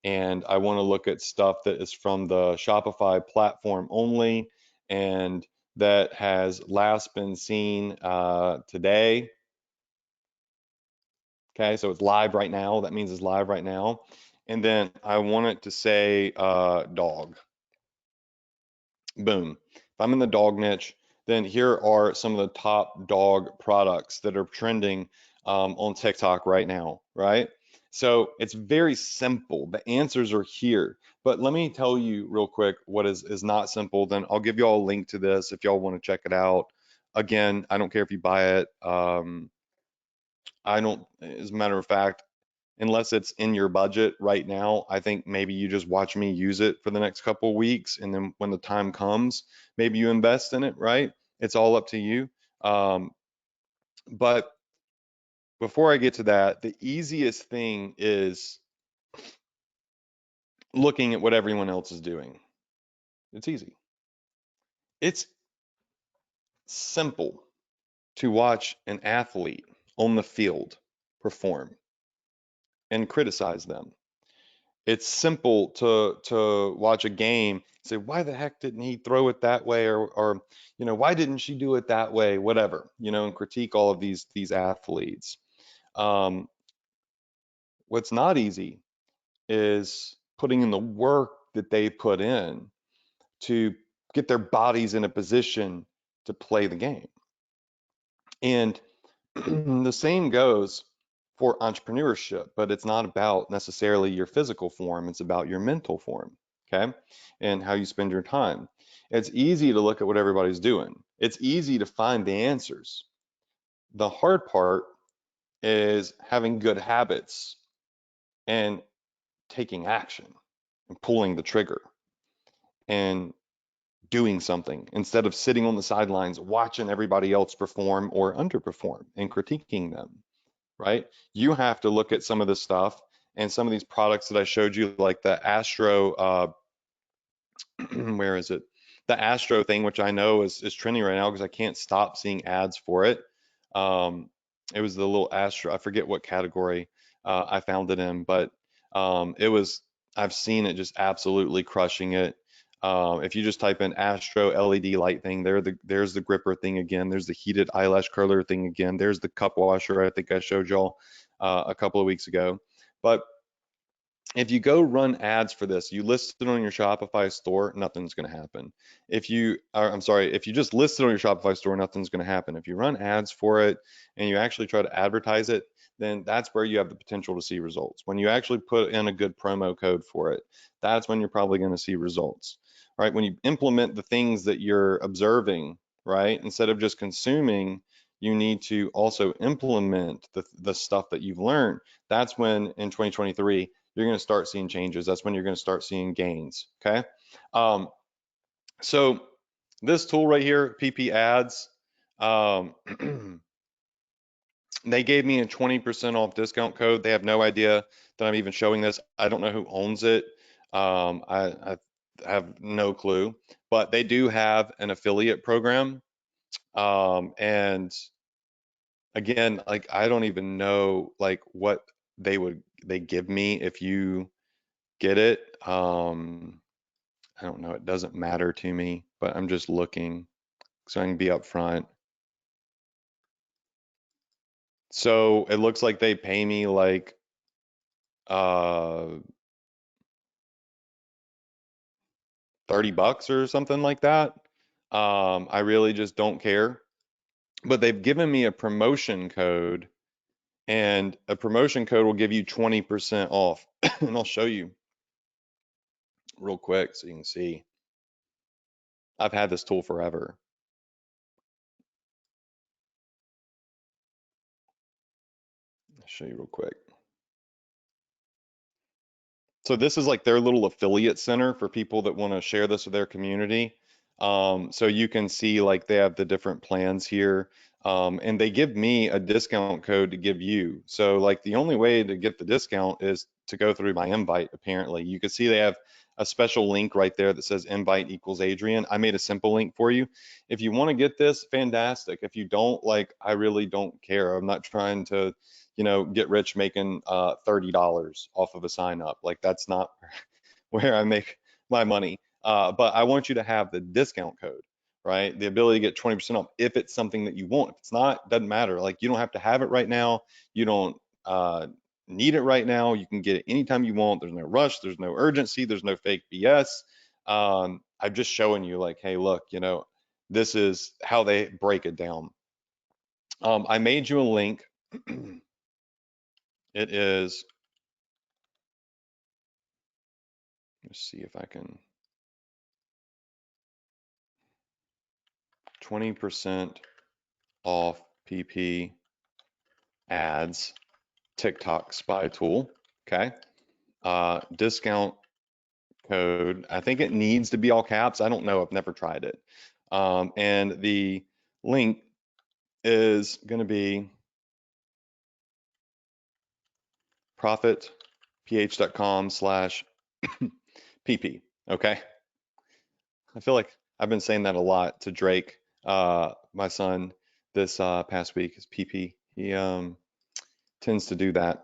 And I want to look at stuff that is from the Shopify platform only and that has last been seen today. Okay, so it's live right now. That means it's live right now. And then I want it to say dog. Boom. If I'm in the dog niche, then here are some of the top dog products that are trending on TikTok right now, right? So it's very simple. The answers are here. But let me tell you real quick what is not simple. Then I'll give you all a link to this if y'all want to check it out. Again, I don't care if you buy it. I don't, as a matter of fact, unless it's in your budget right now, I think maybe you just watch me use it for the next couple of weeks, and then when the time comes, maybe you invest in it, right? It's all up to you. Um, but before I get to that, the easiest thing is looking at what everyone else is doing. It's easy. It's simple to watch an athlete on the field perform and criticize them. It's simple to watch a game and say, why the heck didn't he throw it that way, or why didn't she do it that way, whatever, and critique all of these athletes. um, what's not easy is putting in the work that they put in to get their bodies in a position to play the game. And the same goes for entrepreneurship, but it's not about necessarily your physical form, it's about your mental form, okay? And how you spend your time. It's easy to look at what everybody's doing. It's easy to find the answers. The hard part is having good habits and taking action and pulling the trigger and doing something instead of sitting on the sidelines watching everybody else perform or underperform and critiquing them, right? You have to look at some of this stuff and some of these products that I showed you, like the Astro, where is it? The Astro thing, which I know is trending right now because I can't stop seeing ads for it. Um, it was the little Astro, I forget what category I found it in, but it was, I've seen it just absolutely crushing it. If you just type in Astro LED light thing, there's the gripper thing again. There's the heated eyelash curler thing again. There's the cup washer I think I showed y'all a couple of weeks ago. But if you go run ads for this, you list it on your Shopify store, nothing's going to happen. I'm sorry, if you just list it on your Shopify store, nothing's going to happen. If you run ads for it and you actually try to advertise it, then that's where you have the potential to see results. When you actually put in a good promo code for it, that's when you're probably going to see results, right? When you implement the things that you're observing, right? Instead of just consuming, you need to also implement the stuff that you've learned. That's when in 2023, you're going to start seeing changes. That's when you're going to start seeing gains. Okay. Um, so this tool right here, PP Ads, um, they gave me a 20% off discount code. They have no idea that I'm even showing this. I don't know who owns it. I have no clue, but they do have an affiliate program. And again, like I don't even know like what they give me if you get it. I don't know. It doesn't matter to me, but I'm just looking so I can be upfront. So it looks like they pay me like uh 30 bucks or something like that. I really just don't care. But they've given me a promotion code, and a promotion code will give you 20% off. And I'll show you real quick so you can see. I've had this tool forever. I'll show you real quick. So this is like their little affiliate center for people that want to share this with their community. So you can see like they have the different plans here. And they give me a discount code to give you. So like the only way to get the discount is to go through my invite, apparently. You can see they have a special link right there that says invite equals Adrian. I made a simple link for you. If you want to get this, fantastic. If you don't, like, I really don't care. I'm not trying to get rich making $30 off of a sign up. Like that's not where I make my money. But I want you to have the discount code, right? The ability to get 20% off if it's something that you want. If it's not, doesn't matter. Like you don't have to have it right now. You don't need it right now. You can get it anytime you want. There's no rush. There's no urgency. There's no fake BS. I'm just showing you like, hey, look, this is how they break it down. I made you a link. It is, let's see if I can, 20% off PP ads, TikTok spy tool. Okay. Discount code. I think it needs to be all caps. I don't know. I've never tried it. And the link is going to be profitph.com/pp. Okay. I feel like I've been saying that a lot to Drake, my son, this past week is PP. He tends to do that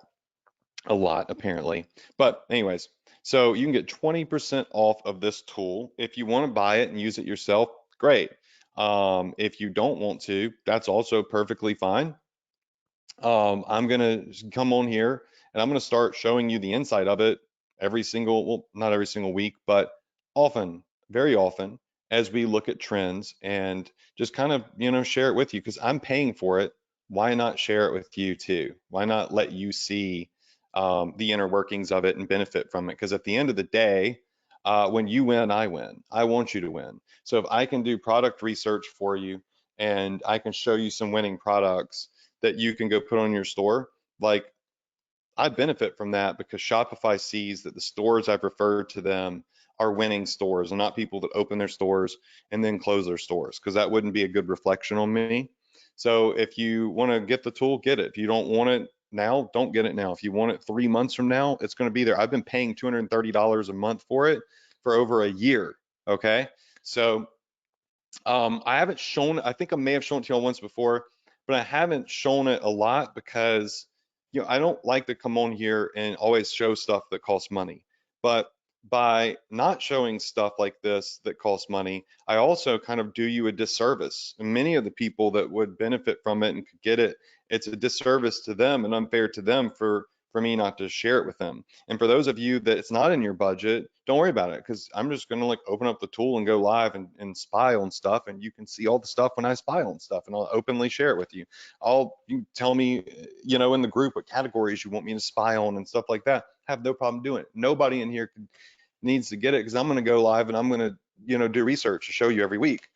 a lot, apparently. But anyways, so you can get 20% off of this tool. If you want to buy it and use it yourself, great. If you don't want to, that's also perfectly fine. I'm gonna come on here and I'm gonna start showing you the inside of it every single, well, not every single week, but often, very often. as we look at trends and just kind of, share it with you because I'm paying for it. Why not share it with you too? Why not let you see the inner workings of it and benefit from it? Because at the end of the day, when you win, I win. I want you to win. So if I can do product research for you and I can show you some winning products that you can go put on your store, like I benefit from that because Shopify sees that the stores I've referred to them are winning stores and not people that open their stores and then close their stores because that wouldn't be a good reflection on me. So if you want to get the tool, get it. If you don't want it now, don't get it now. If you want it 3 months from now, it's going to be there. I've been paying $230 a month for it for over a year. Okay. So I haven't shown, I think I may have shown it to y'all once before, but I haven't shown it a lot because, I don't like to come on here and always show stuff that costs money. But by not showing stuff like this that costs money, I also kind of do you a disservice. And many of the people that would benefit from it and could get it, it's a disservice to them and unfair to them for me not to share it with them. And for those of you that it's not in your budget, don't worry about it because I'm just going to like open up the tool and go live and spy on stuff. And you can see all the stuff when I spy on stuff and I'll openly share it with you. You tell me, in the group what categories you want me to spy on and stuff like that. I have no problem doing it. Nobody in here needs to get it because I'm going to go live and I'm going to, do research to show you every week.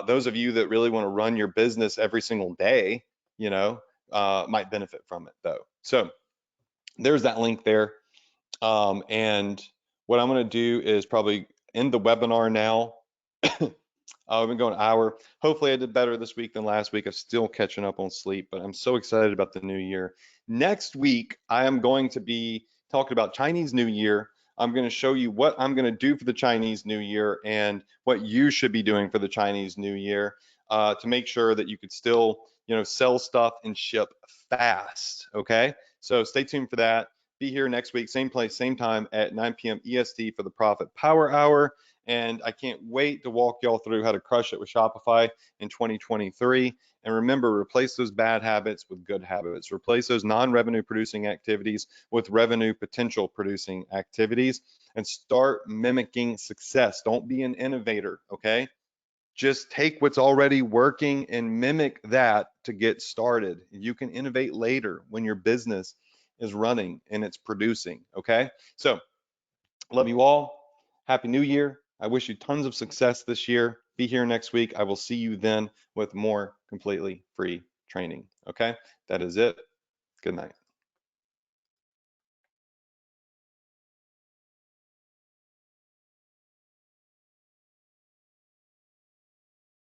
Those of you that really want to run your business every single day, might benefit from it though. So there's that link there. And what I'm going to do is probably end the webinar now. I've been going an hour. Hopefully I did better this week than last week. I'm still catching up on sleep, but I'm so excited about the new year. Next week, I am going to be talking about Chinese New Year. I'm going to show you what I'm going to do for the Chinese New Year and what you should be doing for the Chinese New Year to make sure that you could still, sell stuff and ship fast. Okay, so stay tuned for that. Be here next week, same place, same time at 9 p.m. EST for the Profit Power Hour. And I can't wait to walk y'all through how to crush it with Shopify in 2023. And remember, replace those bad habits with good habits. Replace those non-revenue producing activities with revenue potential producing activities and start mimicking success. Don't be an innovator, okay? Just take what's already working and mimic that to get started. You can innovate later when your business is running and it's producing, okay? So, love you all. Happy New Year. I wish you tons of success this year. Be here next week. I will see you then with more completely free training. Okay, that is it. Good night.